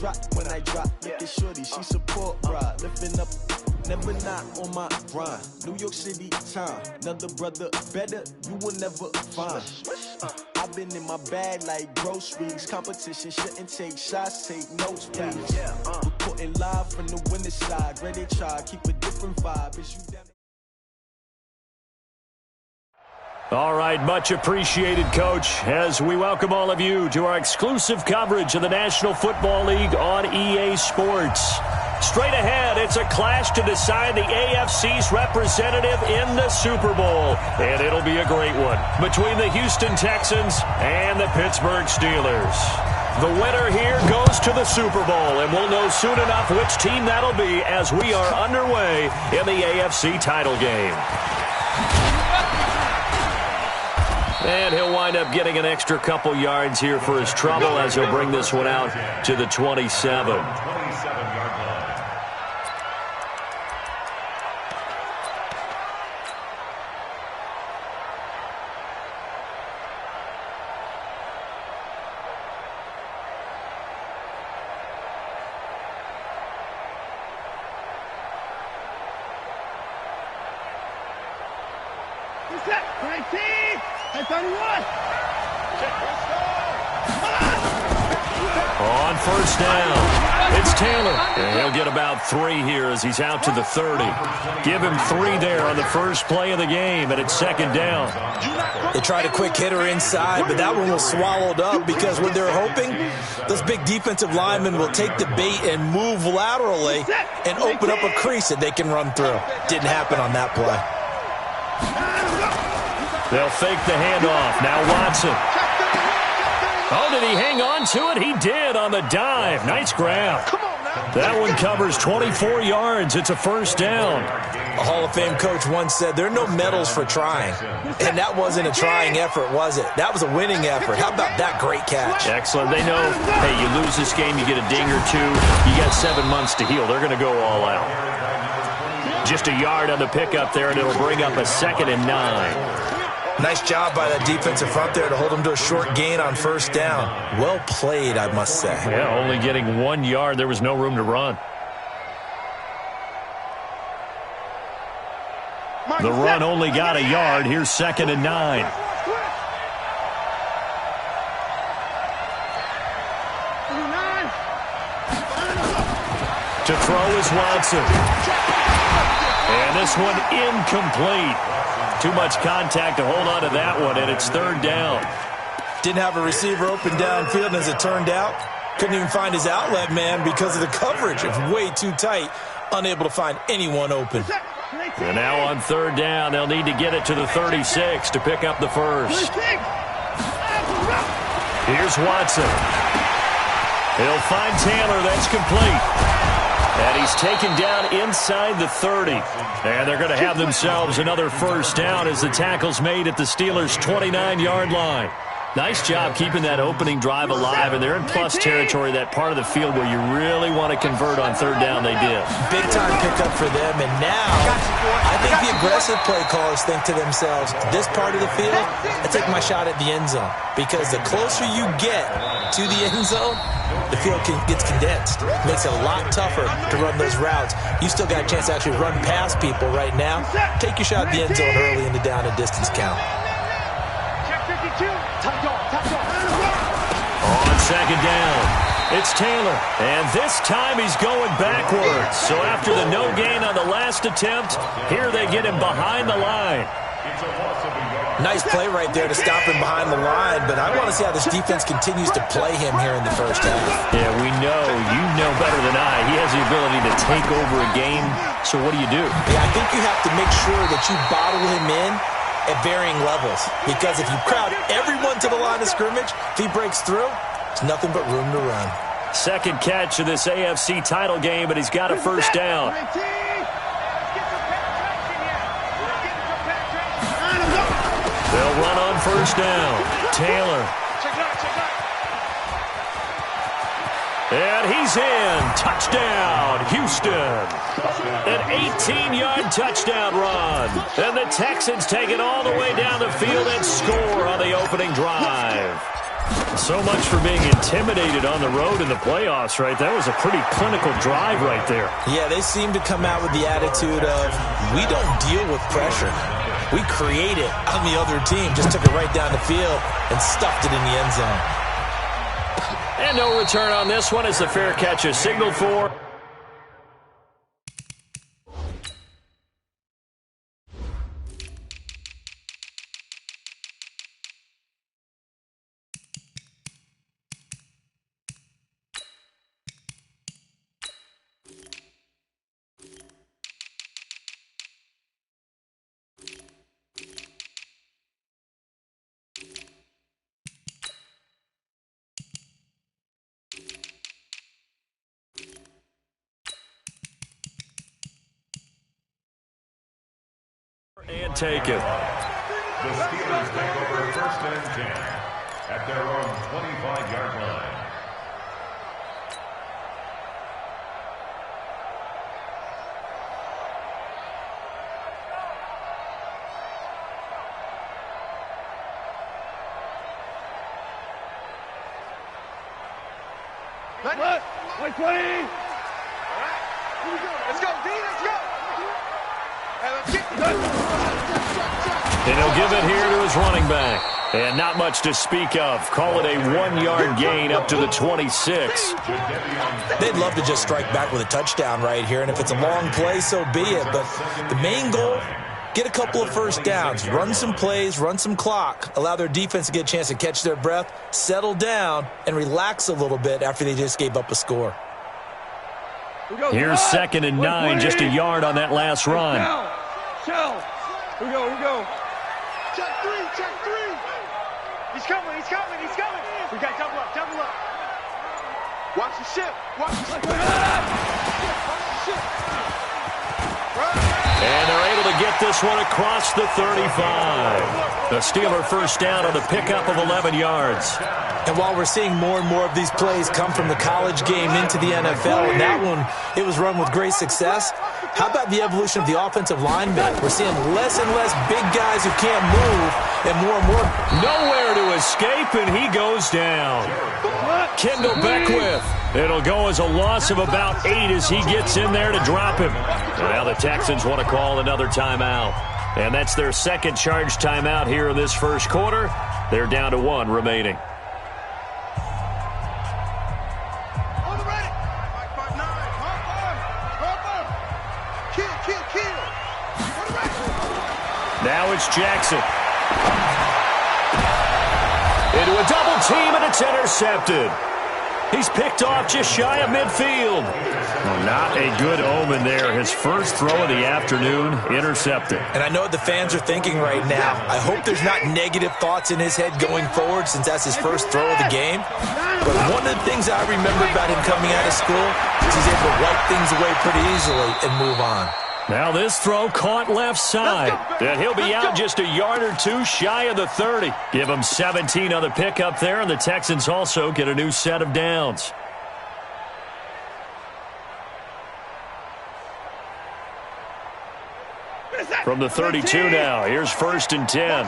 drop, looking shorty, she support ride, lifting up, never not on my grind. New York City time, another brother better, you will never find. I've been in my bag like groceries. Competition shouldn't take shots, take notes, please. Reporting live from the winning side. Ready to try, keep a different vibe. Is you down? All right, much appreciated, Coach, as we welcome all of you to our exclusive coverage of the National Football League on EA Sports. Straight ahead, it's a clash to decide the AFC's representative in the Super Bowl. And it'll be a great one between the Houston Texans and the Pittsburgh Steelers. The winner here goes to the Super Bowl, and we'll know soon enough which team that'll be as we are underway in the AFC title game. And he'll wind up getting an extra couple yards here for his trouble as he'll bring this one out to the 27. On first down, it's Taylor. And he'll get about 3 here as he's out to the 30. Give him 3 there on the first play of the game, and it's second down. They tried a quick hitter inside, but that one was swallowed up because what they're hoping, those big defensive linemen will take the bait and move laterally and open up a crease that they can run through. Didn't happen on that play. They'll fake the handoff. Now Watson. Oh, did he hang on to it? He did on the dive. Nice grab. That one covers 24 yards. It's a first down. A Hall of Fame coach once said, there are no medals for trying. And that wasn't a trying effort, was it? That was a winning effort. How about that great catch? Excellent. They know, hey, you lose this game, you get a ding or 2. You got 7 months to heal. They're going to go all out. Just a yard on the pickup there, and it'll bring up a 2nd and 9. Nice job by that defensive front there to hold him to a short gain on first down. Well played, I must say. Yeah, only getting 1 yard. There was no room to run. The run only got a yard. Here's 2nd and 9. To throw is Watson. And this one incomplete. Too much contact to hold on to that one, and it's 3rd down. Didn't have a receiver open downfield, and as it turned out, couldn't even find his outlet man because of the coverage. It was way too tight, unable to find anyone open. And now on 3rd down, they'll need to get it to the 36 to pick up the first. Here's Watson. He'll find Taylor. That's complete. And he's taken down inside the 30. And they're going to have themselves another first down as the tackle's made at the Steelers' 29-yard line. Nice job keeping that opening drive alive, and they're in plus territory, that part of the field where you really want to convert on 3rd down. They did. Big-time pickup for them, and now I think the aggressive play callers think to themselves, this part of the field, I take my shot at the end zone, because the closer you get to the end zone, the field gets condensed. Makes it a lot tougher to run those routes. You still got a chance to actually run past people right now. Take your shot at the end zone early in the down and distance count. On 2nd down, it's Taylor. And this time he's going backwards. So after the no gain on the last attempt, here they get him behind the line. Nice play right there to stop him behind the line, but I want to see how this defense continues to play him here in the first half. Yeah, we know. You know better than I. He has the ability to take over a game. So what do? Yeah, I think you have to make sure that you bottle him in at varying levels, because if you crowd everyone to the line of scrimmage, if he breaks through, it's nothing but room to run. Second catch of this AFC title game, but he's got a first down. They'll run on first down. Taylor. And he's in. Touchdown, Houston. An 18-yard touchdown run. And the Texans take it all the way down the field and score on the opening drive. So much for being intimidated on the road in the playoffs, right? That was a pretty clinical drive right there. Yeah, they seem to come out with the attitude of, we don't deal with pressure. We create it on the other team. Just took it right down the field and stuffed it in the end zone. And no return on this one as the fair catch is signaled for. And take it. The Steelers take over 1st and 10 at their own 25-yard line. Let's go, D, let's go. And he'll give it here to his running back. And not much to speak of. Call it a 1-yard gain up to the 26. They'd love to just strike back with a touchdown right here, and if it's a long play, so be it. But the main goal, get a couple of first downs, run some plays, run some clock, allow their defense to get a chance to catch their breath, settle down, and relax a little bit after they just gave up a score. Here's 2nd and 9, just a yard on that last run. Shell. Here we go. Check three. He's coming. We got double up. Watch the ship. And they're able to get this one across the 35. The Steeler first down on the pickup of 11 yards. And while we're seeing more and more of these plays come from the college game into the NFL, and that one, it was run with great success, how about the evolution of the offensive linemen? We're seeing less and less big guys who can't move, and more. Nowhere to escape, and he goes down. Kendall Beckwith. It'll go as a loss of about 8 as he gets in there to drop him. Well, the Texans want to call another timeout. And that's their second charge timeout here in this first quarter. They're down to 1 remaining. Now it's Jackson. Into a double team, and it's intercepted. He's picked off just shy of midfield. Well, not a good omen there. His first throw of the afternoon, intercepted. And I know what the fans are thinking right now. I hope there's not negative thoughts in his head going forward since that's his first throw of the game. But one of the things I remember about him coming out of school is he's able to wipe things away pretty easily and move on. Now this throw caught left side. And he'll be out just a yard or 2 shy of the 30. Give him 17 on the pickup there, and the Texans also get a new set of downs. From the 32 now, here's 1st and 10.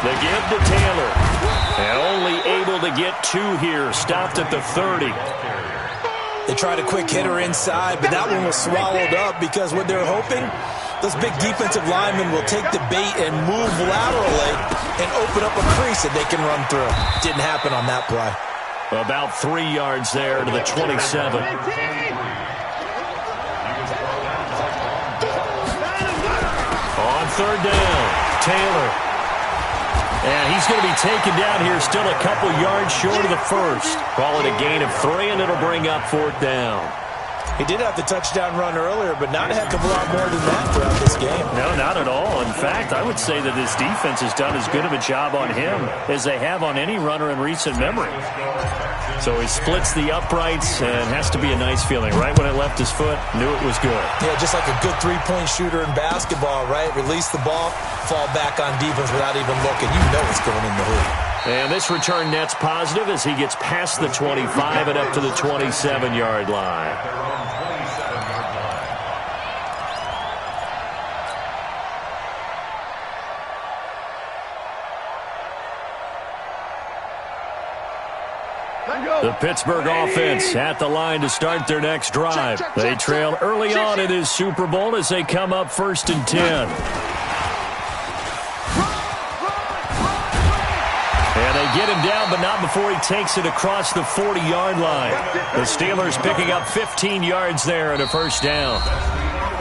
The give to Taylor. And only able to get 2 here, stopped at the 30. They tried a quick hitter inside, but that one was swallowed up because what they're hoping, those big defensive linemen will take the bait and move laterally and open up a crease that they can run through. Didn't happen on that play. About 3 yards there to the 27. On 3rd down, Taylor. And he's going to be taken down here still a couple yards short of the first. Call it a gain of 3, and it'll bring up 4th down. He did have the touchdown run earlier, but not a heck of a lot more than that throughout this game. No, not at all. In fact, I would say that this defense has done as good of a job on him as they have on any runner in recent memory. So he splits the uprights, and has to be a nice feeling. Right when it left his foot, knew it was good. Yeah, just like a good three-point shooter in basketball, right? Release the ball, fall back on defense without even looking. You know it's going in the hoop. And this return net's positive as he gets past the 25 and up to the 27-yard line. The Pittsburgh offense at the line to start their next drive. They trail early on in this Super Bowl as they come up 1st and 10. And they get him down, but not before he takes it across the 40-yard line. The Steelers picking up 15 yards there and a first down.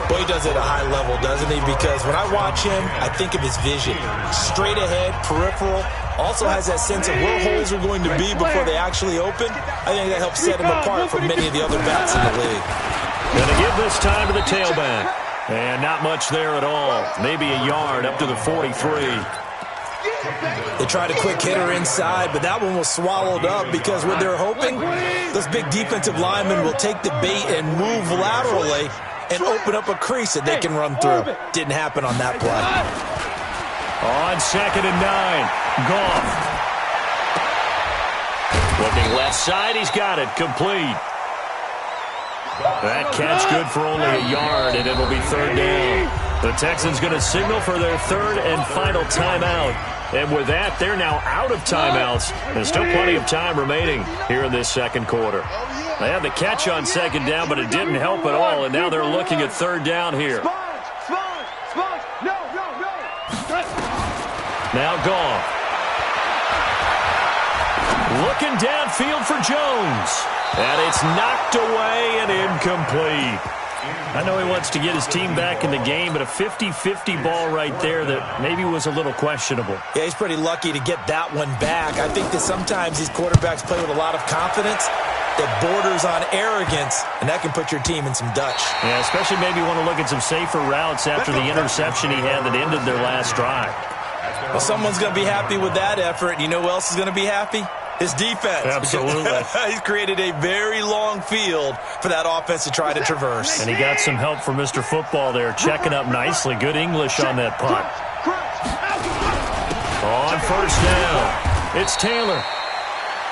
Well, he does it at a high level, doesn't he? Because when I watch him, I think of his vision. Straight ahead, peripheral. Also has that sense of where holes are going to be before they actually open. I think that helps set him apart from many of the other backs in the league. Going to give this time to the tailback. And not much there at all. Maybe a yard up to the 43. They tried a quick hitter inside, but that one was swallowed up because what they're hoping, those big defensive linemen will take the bait and move laterally and open up a crease that they can run through. Didn't happen on that play. On 2nd and 9, Goff. Looking left side, he's got it, complete. That catch good for only a yard, and it'll be 3rd down. The Texans going to signal for their 3rd and final timeout. And with that, they're now out of timeouts. There's still plenty of time remaining here in this second quarter. They had the catch on 2nd down, but it didn't help at all, and now they're looking at 3rd down here. Now Goff. Looking downfield for Jones. And it's knocked away and incomplete. I know he wants to get his team back in the game, but a 50-50 ball right there that maybe was a little questionable. Yeah, he's pretty lucky to get that one back. I think that sometimes these quarterbacks play with a lot of confidence that borders on arrogance, and that can put your team in some Dutch. Yeah, especially maybe want to look at some safer routes after the interception he had that ended their last drive. Well, someone's going to be happy with that effort, and you know who else is going to be happy? His defense. Absolutely. He's created a very long field for that offense to try to traverse. And he got some help from Mr. Football there, checking up nicely. Good English on that punt. On 1st down, it's Taylor.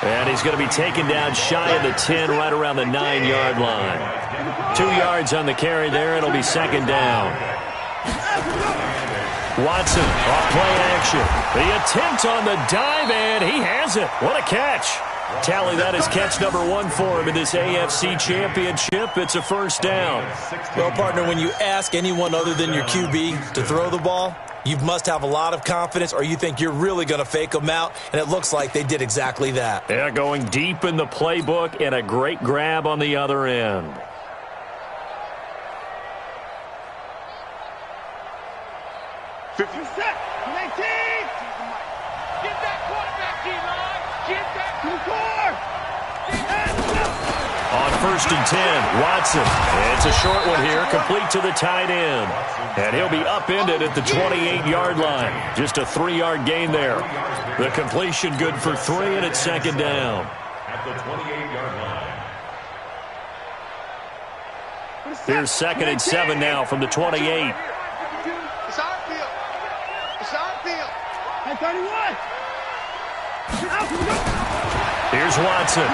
And he's going to be taken down shy of the 10, right around the 9-yard line. 2 yards on the carry there. It'll be 2nd down. Watson off play action. The attempt on the dive, and he has it. What a catch. Tally that is catch number 1 for him in this AFC Championship. It's a first down. Well, partner, when you ask anyone other than your QB to throw the ball, you must have a lot of confidence or you think you're really going to fake them out, and it looks like they did exactly that. Yeah, going deep in the playbook and a great grab on the other end. On 1st and 10, Watson. It's a short one here, complete to the tight end. And he'll be upended at the 28-yard line. Just a 3-yard gain there. The completion good for 3, and it's 2nd down. At the 28-yard line. Here's 2nd and 7 now from the 28. It's our field. It's our field. Hey, 31. Here's Watson.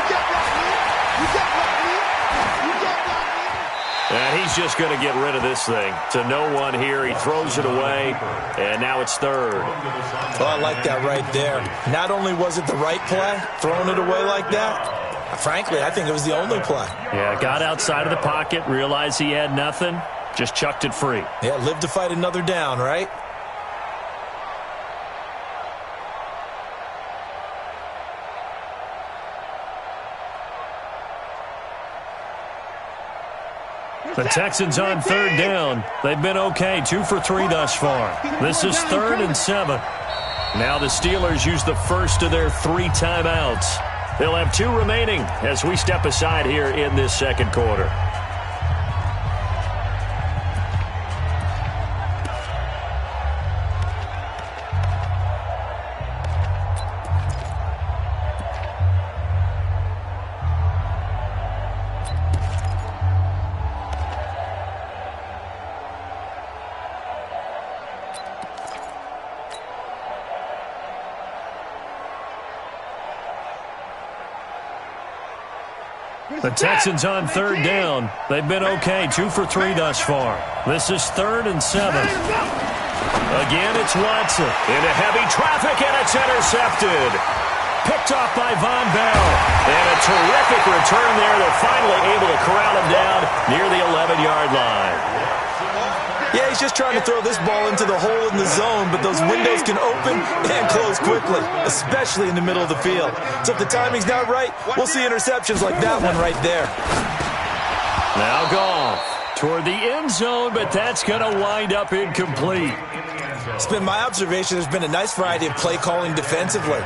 And he's just going to get rid of this thing. To no one here. He throws it away, and now it's 3rd. Well, I like that right there. Not only was it the right play, throwing it away like that, frankly, I think it was the only play. Yeah, got outside of the pocket, realized he had nothing, just chucked it free. Yeah, live to fight another down, right? The Texans on 3rd down. They've been okay, 2 for 3 thus far. This is 3rd and 7. Now the Steelers use the first of their 3 timeouts. They'll have 2 remaining as we step aside here in this second quarter. The Texans on 3rd down. They've been okay, 2 for 3 thus far. This is 3rd and 7. Again, it's Watson into heavy traffic, and it's intercepted. Picked off by Von Bell. And a terrific return there. They're finally able to corral him down near the 11-yard line. Yeah, he's just trying to throw this ball into the hole in the zone, but those windows can open and close quickly, especially in the middle of the field. So if the timing's not right, we'll see interceptions like that one right there. Now Goff toward the end zone, but that's going to wind up incomplete. It's been my observation there's been a nice variety of play calling defensively.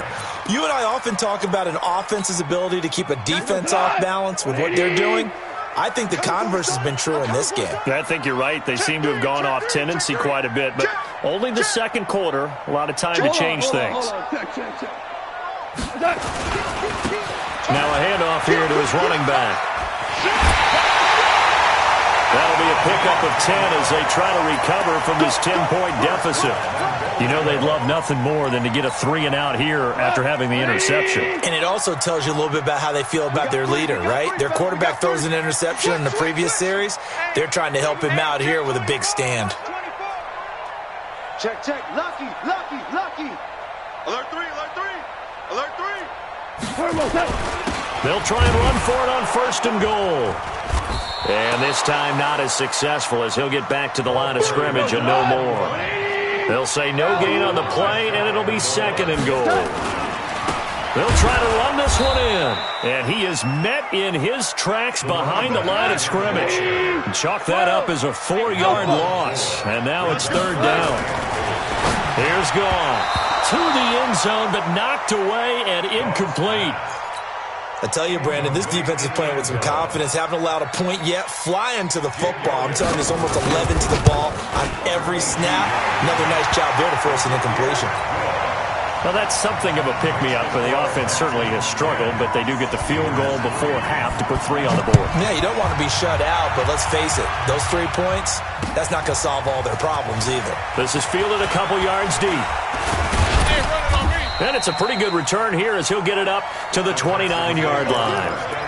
You and I often talk about an offense's ability to keep a defense off balance with what they're doing. I think the converse has been true in this game. I think you're right. They seem to have gone off tendency quite a bit, but only the second quarter. A lot of time to change things. Now a handoff here to his running back. That'll be a pickup of 10 as they try to recover from this 10-point deficit. You know they'd love nothing more than to get a 3-and-out here after having the interception. And it also tells you a little bit about how they feel about their leader, right? Their quarterback throws an interception in the previous series. They're trying to help him out here with a big stand. Check, check. Lucky, lucky, lucky. Alert 3, alert 3. Alert 3. They'll try and run for it on 1st and goal. And this time not as successful as he'll get back to the line of scrimmage and no more. They'll say no gain on the play, and it'll be 2nd and goal. They'll try to run this one in. And he is met in his tracks behind the line of scrimmage. Chalk that up as a 4-yard loss. And now it's 3rd down. Here's Goff to the end zone, but knocked away and incomplete. I tell you, Brandon, this defense is playing with some confidence. Haven't allowed a point yet. Flying to the football. I'm telling you, there's almost 11 to the ball on every snap. Another nice job there to force an incompletion. Well, that's something of a pick-me-up, but the offense certainly has struggled, but they do get the field goal before half to put 3 on the board. Yeah, you don't want to be shut out, but let's face it, those 3 points, that's not going to solve all their problems either. This is fielded a couple yards deep. And it's a pretty good return here as he'll get it up to the 29-yard line.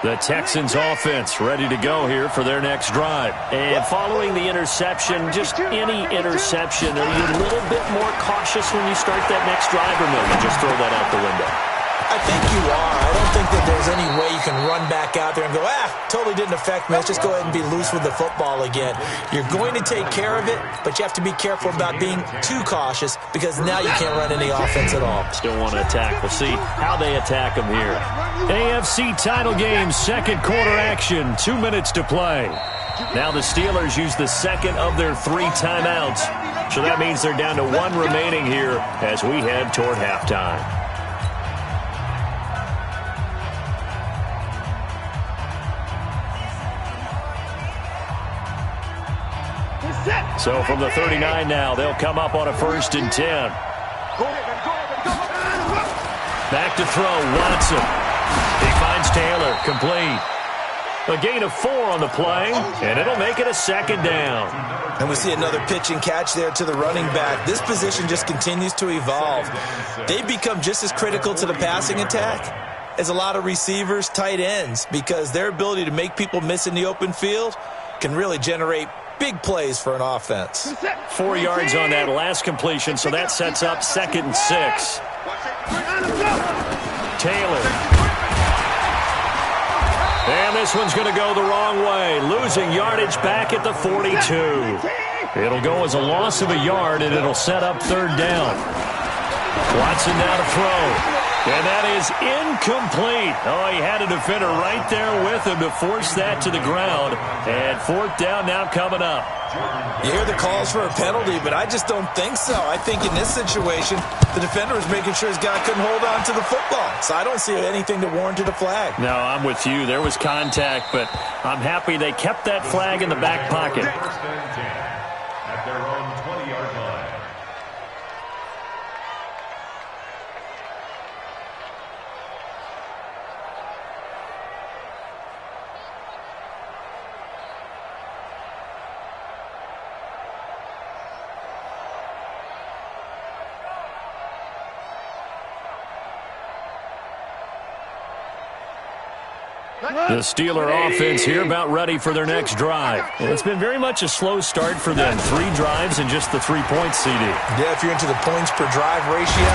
The Texans offense ready to go here for their next drive. And following the interception, just any interception, are you a little bit more cautious when you start that next drive, or no, you just throw that out the window? I think you are. I don't think that there's any way you can run back out there and go, totally didn't affect me. Let's just go ahead and be loose with the football again. You're going to take care of it, but you have to be careful about being too cautious because now you can't run any offense at all. Still want to attack. We'll see how they attack them here. AFC title game, second quarter action, 2 minutes to play. Now the Steelers use the second of their 3 timeouts. So that means they're down to 1 remaining here as we head toward halftime. So from the 39 now, they'll come up on a 1st and 10. Back to throw, Watson. He finds Taylor, complete. A gain of 4 on the play, and it'll make it a 2nd down. And we see another pitch and catch there to the running back. This position just continues to evolve. They've become just as critical to the passing attack as a lot of receivers, tight ends, because their ability to make people miss in the open field can really generate big plays for an offense. 4 yards on that last completion, so that sets up 2nd and 6. Taylor. And this one's going to go the wrong way, losing yardage back at the 42. It'll go as a loss of a yard, and it'll set up 3rd down. Watson now to throw. And that is incomplete. Oh, he had a defender right there with him to force that to the ground. And 4th down now coming up. You hear the calls for a penalty, but I just don't think so. I think in this situation, the defender was making sure his guy couldn't hold on to the football. So I don't see anything to warrant a flag. No, I'm with you. There was contact, but I'm happy they kept that flag in the back pocket. At their own 20-yard line. The Steeler offense here about ready for their next drive. And it's been very much a slow start for them. 3 drives and just the 3 points, CD. Yeah, if you're into the points per drive ratio,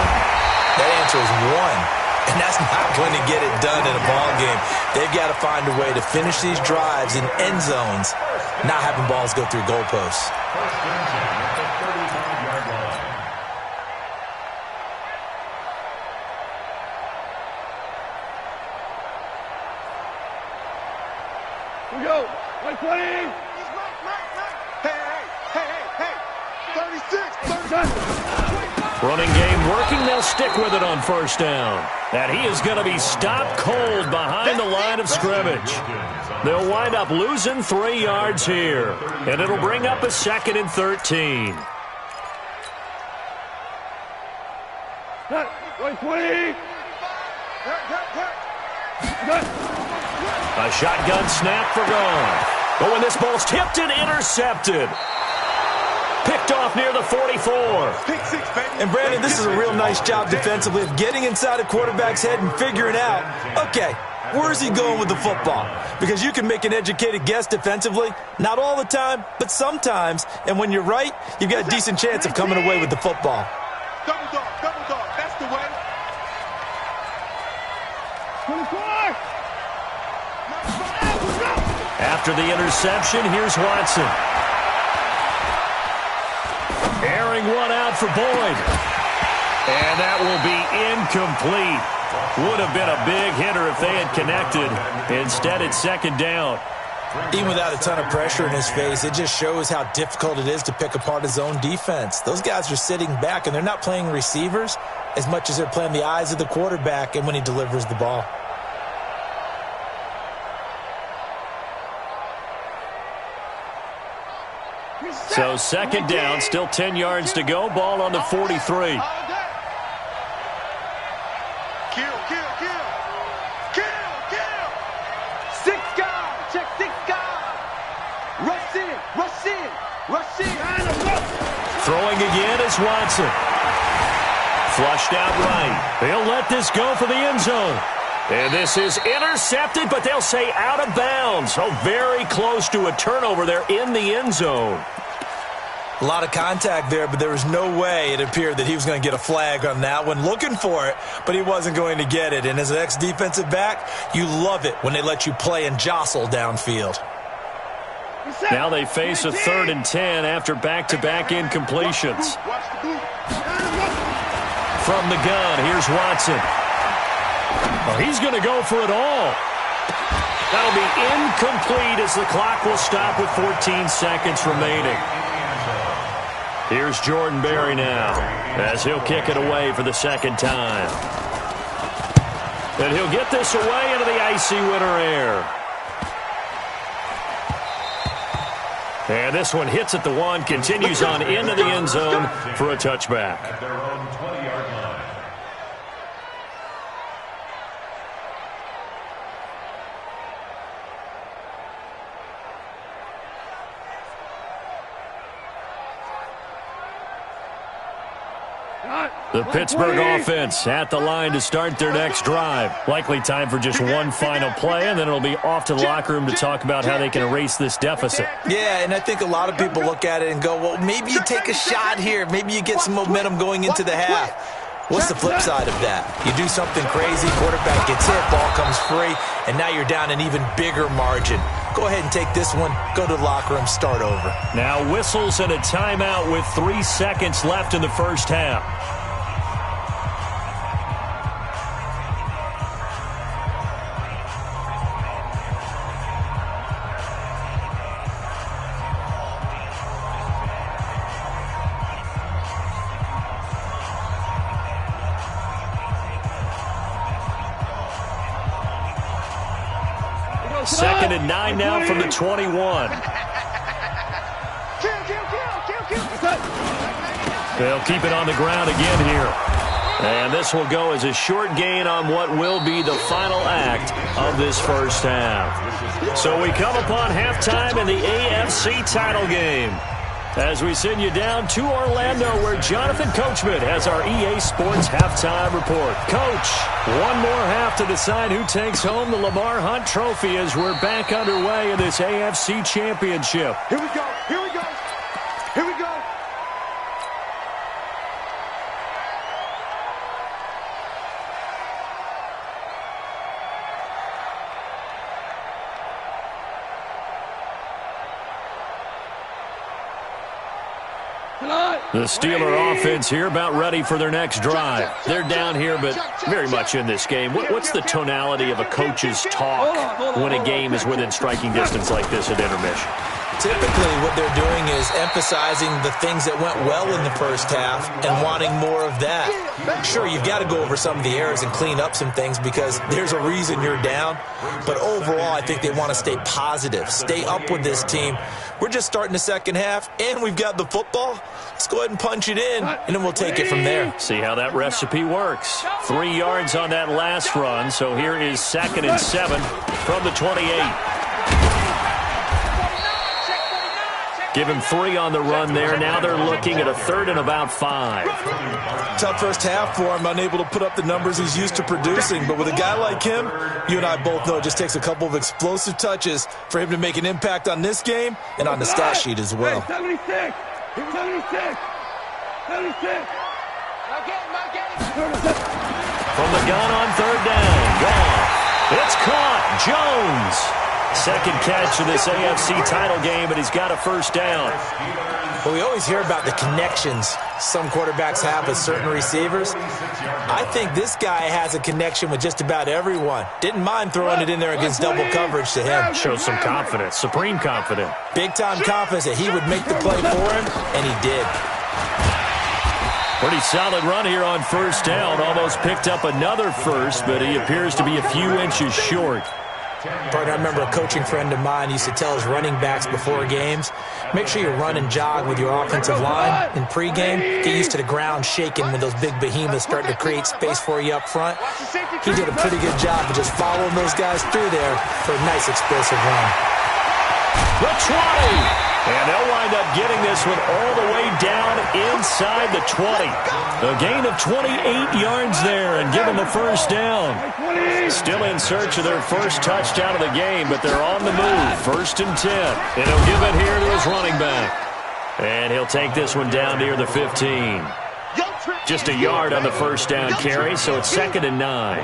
that answer is 1. And that's not going to get it done in a ball game. They've got to find a way to finish these drives in end zones, not having balls go through goalposts. First and 10 at the 35-yard line. Here we go. 120. Hey. 36. 37. Running game working. They'll stick with it on first down. And he is going to be stopped cold behind the line of scrimmage. They'll wind up losing 3 yards here. And it'll bring up a 2nd and 13. 120. A shotgun snap for gone. But when this ball's tipped and intercepted. Picked off near the 44. Pick 6, baby. And Brandon, this is a real nice job defensively of getting inside a quarterback's head and figuring out, okay, where's he going with the football? Because you can make an educated guess defensively, not all the time, but sometimes. And when you're right, you've got a decent chance of coming away with the football. Double dog. That's the way. 24. After the interception, here's Watson. Airing one out for Boyd. And that will be incomplete. Would have been a big hitter if they had connected. Instead, it's 2nd down. Even without a ton of pressure in his face, it just shows how difficult it is to pick apart his own defense. Those guys are sitting back, and they're not playing receivers as much as they're playing the eyes of the quarterback and when he delivers the ball. So 2nd down, still 10 yards to go. Ball on the 43. Kill. Six guys. Check 6 guys. Rush in. Throwing again is Watson. Flushed out right. They'll let this go for the end zone. And this is intercepted, but they'll say out of bounds. So very close to a turnover there in the end zone. A lot of contact there, but there was no way it appeared that he was going to get a flag on that one. Looking for it, but he wasn't going to get it. And as an ex-defensive back, you love it when they let you play and jostle downfield. Now they face a 3rd and 10 after back-to-back incompletions. From the gun, here's Watson. Oh, he's going to go for it all. That'll be incomplete as the clock will stop with 14 seconds remaining. Here's Jordan Berry now as he'll kick it away for the 2nd time. And he'll get this away into the icy winter air. And this one hits at the 1, continues on into the end zone for a touchback. At their own 20-yard line. The Pittsburgh offense at the line to start their next drive. Likely time for just one final play, and then it'll be off to the locker room to talk about how they can erase this deficit. Yeah, and I think a lot of people look at it and go, well, maybe you take a shot here. Maybe you get some momentum going into the half. What's the flip side of that? You do something crazy, quarterback gets hit, ball comes free, and now you're down an even bigger margin. Go ahead and take this one, go to the locker room, start over. Now whistles and a timeout with 3 seconds left in the first half. Second and 9 now from the 21. They'll keep it on the ground again here. And this will go as a short gain on what will be the final act of this first half. So we come upon halftime in the AFC title game. As we send you down to Orlando, where Jonathan Coachman has our EA Sports halftime report. Coach, one more half to decide who takes home the Lamar Hunt Trophy as we're back underway in this AFC Championship. Here we go. Here we go. Here we go. The Steeler offense here about ready for their next drive. They're down here, but very much in this game. What's the tonality of a coach's talk when a game is within striking distance like this at intermission? Typically, what they're doing is emphasizing the things that went well in the first half and wanting more of that. Sure, you've got to go over some of the errors and clean up some things because there's a reason you're down. But overall, I think they want to stay positive, stay up with this team. We're just starting the second half, and we've got the football. Let's go ahead and punch it in, and then we'll take it from there. See how that recipe works. 3 yards on that last run, so here is 2nd and 7 from the 28. Give him 3 on the run there. Now they're looking at a 3rd and about 5. Tough first half for him, unable to put up the numbers he's used to producing. But with a guy like him, you and I both know it just takes a couple of explosive touches for him to make an impact on this game and on the stat sheet as well. 76. 76. 76. From the gun on 3rd down. Gone. It's caught. Jones. Second catch of this AFC title game, but he's got a 1st down. Well, we always hear about the connections some quarterbacks have with certain receivers. I think this guy has a connection with just about everyone. Didn't mind throwing it in there against double coverage to him. Shows some confidence, supreme confidence. Big-time confidence that he would make the play for him, and he did. Pretty solid run here on 1st down. Almost picked up another first, but he appears to be a few inches short. Partner, I remember a coaching friend of mine used to tell his running backs before games, make sure you run and jog with your offensive line in pregame. Get used to the ground shaking when those big behemoths start to create space for you up front. He did a pretty good job of just following those guys through there for a nice explosive run. The 20. And they'll wind up getting this one all the way down inside the 20. A gain of 28 yards there and give them a 1st down. Still in search of their first touchdown of the game, but they're on the move. 1st and 10. And he'll give it here to his running back. And he'll take this one down near the 15. Just a yard on the 1st down carry, so it's 2nd and 9.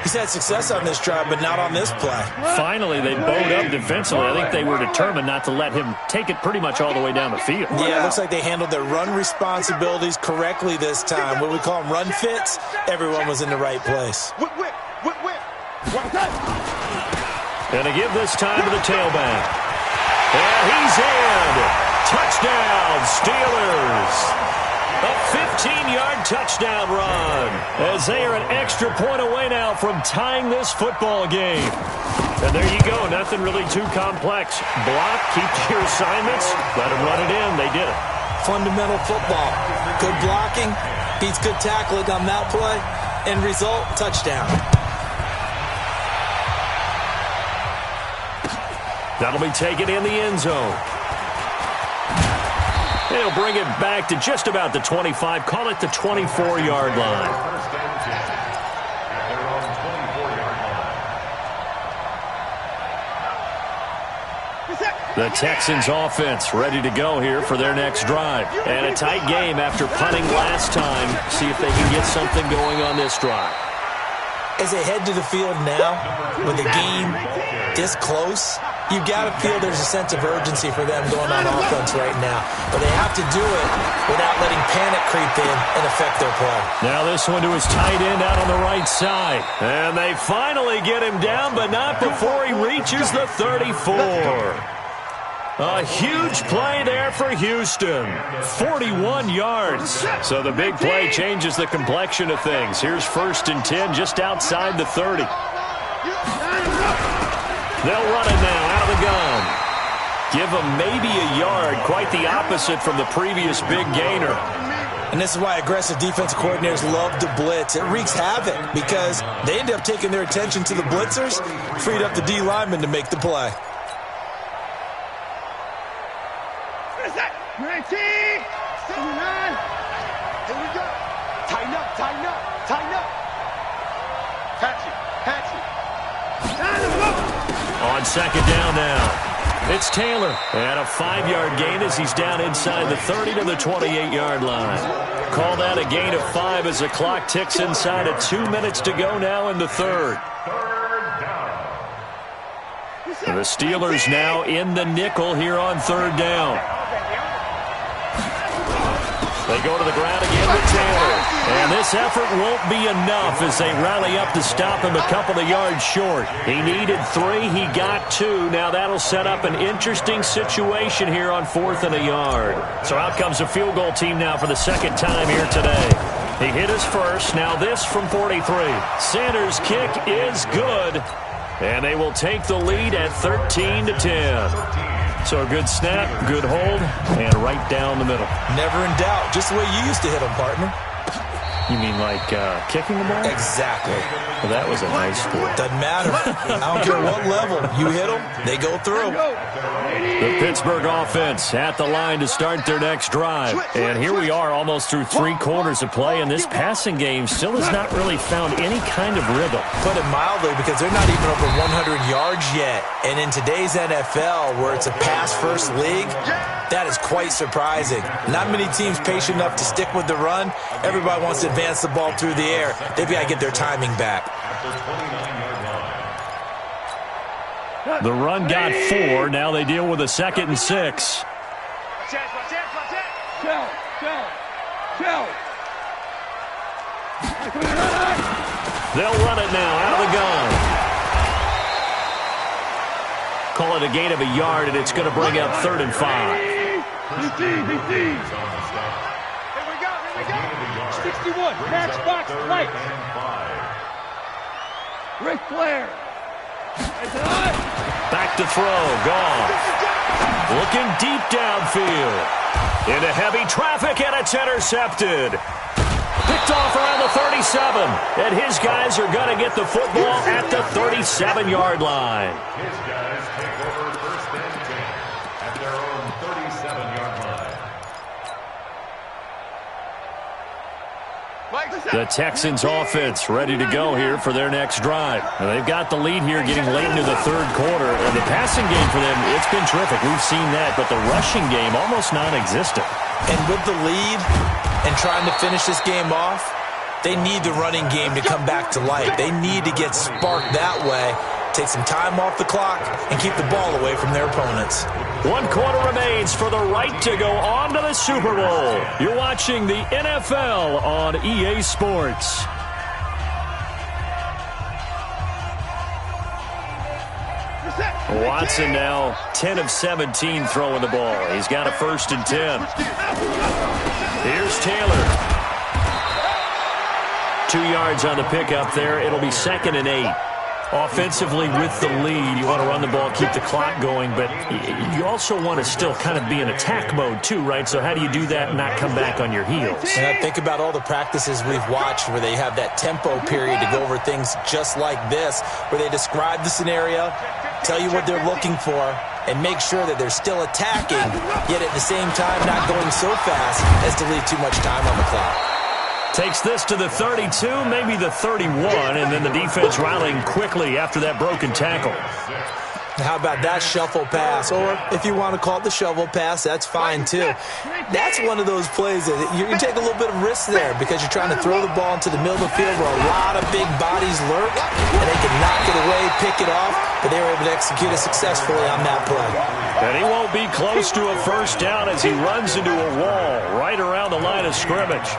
He's had success on this drive, but not on this play. Finally, they bowed up defensively. I think they were determined not to let him take it pretty much all the way down the field. Yeah, it looks like they handled their run responsibilities correctly this time. What we call them run fits, everyone was in the right place. And to give this time to the tailback. And he's in. Touchdown, Steelers. A 15-yard touchdown run as they are an extra point away now from tying this football game. And there you go. Nothing really too complex. Block, keep your assignments, let them run it in. They did it. Fundamental football. Good blocking beats good tackling on that play. End result, touchdown. That'll be taken in the end zone. He'll bring it back to just about the 25. Call it the 24-yard line. The Texans offense ready to go here for their next drive. And a tight game after punting last time. See if they can get something going on this drive. As they head to the field now, with the game this close, you've got to feel there's a sense of urgency for them going on offense right now. But they have to do it without letting panic creep in and affect their play. Now this one to his tight end out on the right side. And they finally get him down, but not before he reaches the 34. A huge play there for Houston. 41 yards. So the big play changes the complexion of things. Here's 1st and 10 just outside the 30. They'll run it now out of the gun. Give them maybe a yard. Quite the opposite from the previous big gainer. And this is why aggressive defensive coordinators love to blitz. It wreaks havoc because they end up taking their attention to the blitzers, freed up the D lineman to make the play. 19, 79. Here we go. Tighten up, tighten up, tighten up. Patch it, patch it. On second down now. It's Taylor. And a 5-yard gain as he's down inside the 30 to the 28-yard line. Call that a gain of 5 as the clock ticks inside of 2 minutes to go now in the third. The Steelers now in the nickel here on third down. They go to the ground again with Taylor. And this effort won't be enough as they rally up to stop him a couple of yards short. He needed 3. He got 2. Now that'll set up an interesting situation here on 4th and a yard. So out comes a field goal team now for the second time here today. He hit his first. Now this from 43. Sanders' kick is good. And they will take the lead at 13-10. So a good snap, good hold, and right down the middle. Never in doubt. Just the way you used to hit them, partner. You mean like kicking the ball? Exactly. Well, that was a nice score. Doesn't matter. I don't care what level. You hit them, they go through. The Pittsburgh offense at the line to start their next drive. And here we are almost through 3 quarters of play, and this passing game still has not really found any kind of rhythm. Put it mildly, because they're not even over 100 yards yet. And in today's NFL, where it's a pass-first league, that is quite surprising. Not many teams patient enough to stick with the run. Everybody wants to advance the ball through the air. They've got to get their timing back. The run got 4. Now they deal with a 2nd and 6. Watch out. Chill. They'll run it now out of the gun. Call it a gain of a yard, and it's going to bring up 3rd and 5. Here we go. 61, matchbox light. Ric Flair. Back to throw, gone. Looking deep downfield. Into heavy traffic, and it's intercepted. Picked off around the 37, and his guys are going to get the football at the 37-yard line. His guys take over 1st and 10 at their own 37-yard line. The Texans offense ready to go here for their next drive. And they've got the lead here getting late into the 3rd quarter. And the passing game for them, it's been terrific. We've seen that, but the rushing game almost non-existent. And with the lead and trying to finish this game off, they need the running game to come back to life. They need to get sparked that way, take some time off the clock, and keep the ball away from their opponents. 1 quarter remains for the right to go on to the Super Bowl. You're watching the NFL on EA Sports. Watson now 10 of 17 throwing the ball. He's got a 1st and 10. Here's Taylor. 2 yards on the pickup there. It'll be 2nd and 8. Offensively with the lead, you want to run the ball, keep the clock going, but you also want to still kind of be in attack mode too, right? So how do you do that and not come back on your heels? And I think about all the practices we've watched where they have that tempo period to go over things just like this, where they describe the scenario, tell you what they're looking for, and make sure that they're still attacking, yet at the same time not going so fast as to leave too much time on the clock. Takes this to the 32, maybe the 31, and then the defense rallying quickly after that broken tackle. How about that shuffle pass? Or if you want to call it the shovel pass, that's fine too. That's one of those plays that you take a little bit of risk there because you're trying to throw the ball into the middle of the field where a lot of big bodies lurk, and they can knock it away, pick it off, but they were able to execute it successfully on that play. And he won't be close to a 1st down as he runs into a wall right around the line of scrimmage.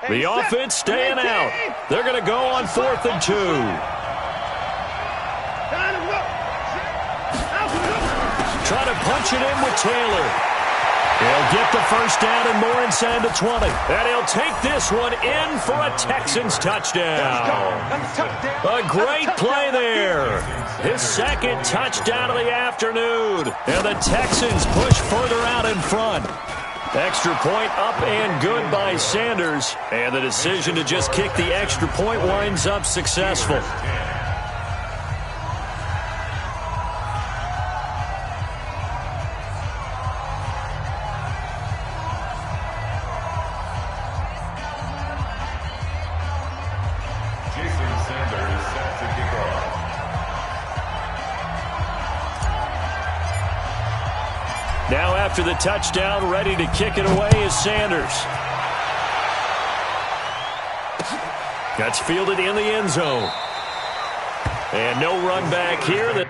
The offense staying out. They're going to go on 4th and 2. Try to punch it in with Taylor. He'll get the first down and more inside the 20. And he'll take this one in for a Texans touchdown. A great play there. His second touchdown of the afternoon. And the Texans push further out in front. Extra point up and good by Sanders. And the decision to just kick the extra point winds up successful. Now after the touchdown, ready to kick it away is Sanders. That's fielded in the end zone. And no run back here.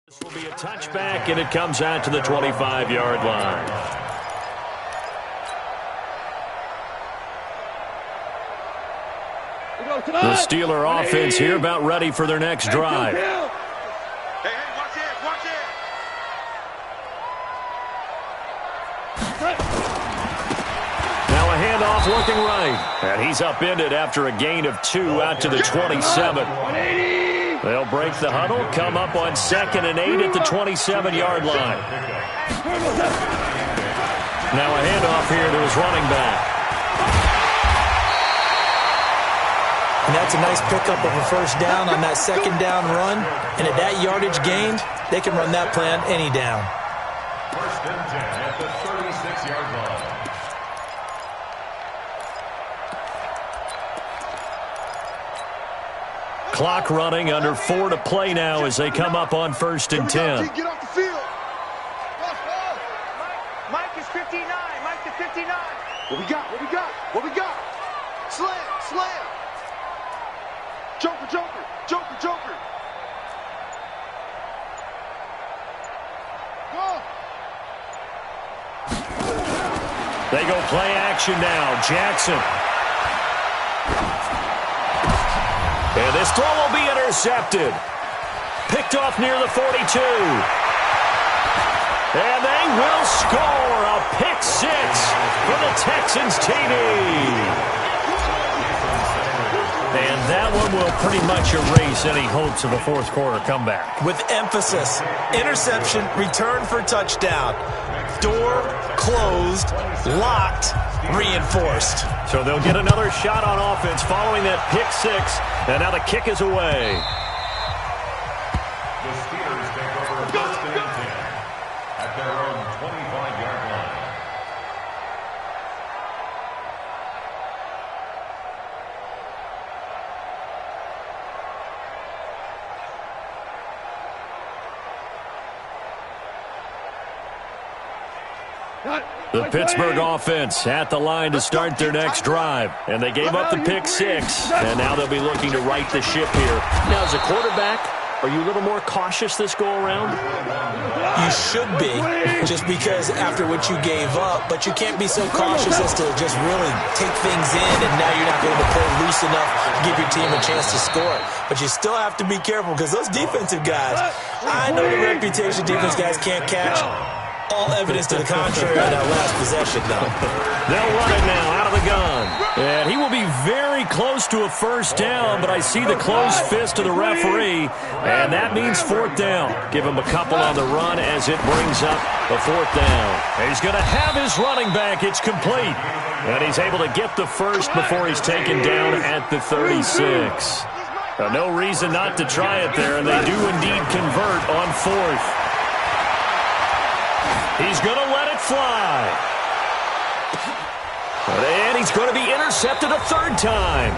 This will be a touchback, and it comes out to the 25-yard line. The Steeler offense here about ready for their next drive. Hey, watch it, watch it. Now a handoff looking right. And he's upended after a gain of 2 out to the 27. They'll break the huddle, come up on 2nd and 8 at the 27-yard line. Now a handoff here to his running back. And that's a nice pickup of a first down on that second down run. And at that yardage gained, they can run that play on any down. 1st and 10 at the 36-yard line. Clock running, under 4 to play now as they come up on 1st and 10. Get off the field. Mike is 59. Mike is 59. What we got? What we got? What we got? Slam, slam. Joker, joker, joker, joker. Go. They go play action now. Jackson. And this throw will be intercepted. Picked off near the 42. And they will score a pick 6 for the Texans TD. And that one will pretty much erase any hopes of a fourth quarter comeback. With emphasis, interception, return for touchdown. Door closed, locked, reinforced. So they'll get another shot on offense following that pick 6. And now the kick is away. The Steelers take over 1st and 10 at their own 25-yard line. The Pittsburgh offense at the line to start their next drive. And they gave up the pick 6. And now they'll be looking to right the ship here. Now, as a quarterback, Are you a little more cautious this go-around? You should be, just because after what you gave up, but you can't be so cautious as to just really take things in, and now you're not going to play loose enough to give your team a chance to score. But you still have to be careful, because those defensive guys, I know the reputation defense guys can't catch. All evidence to the contrary on that last possession, though. They'll run it now out of the gun. And he will be very close to a first down, but I see the closed fist of the referee, and that means fourth down. Give him a couple on the run as it brings up the fourth down. He's going to have his running back. It's complete. And he's able to get the first before he's taken down at the 36. No reason not to try it there, and they do indeed convert on fourth. He's going to let it fly. And he's going to be intercepted a third time.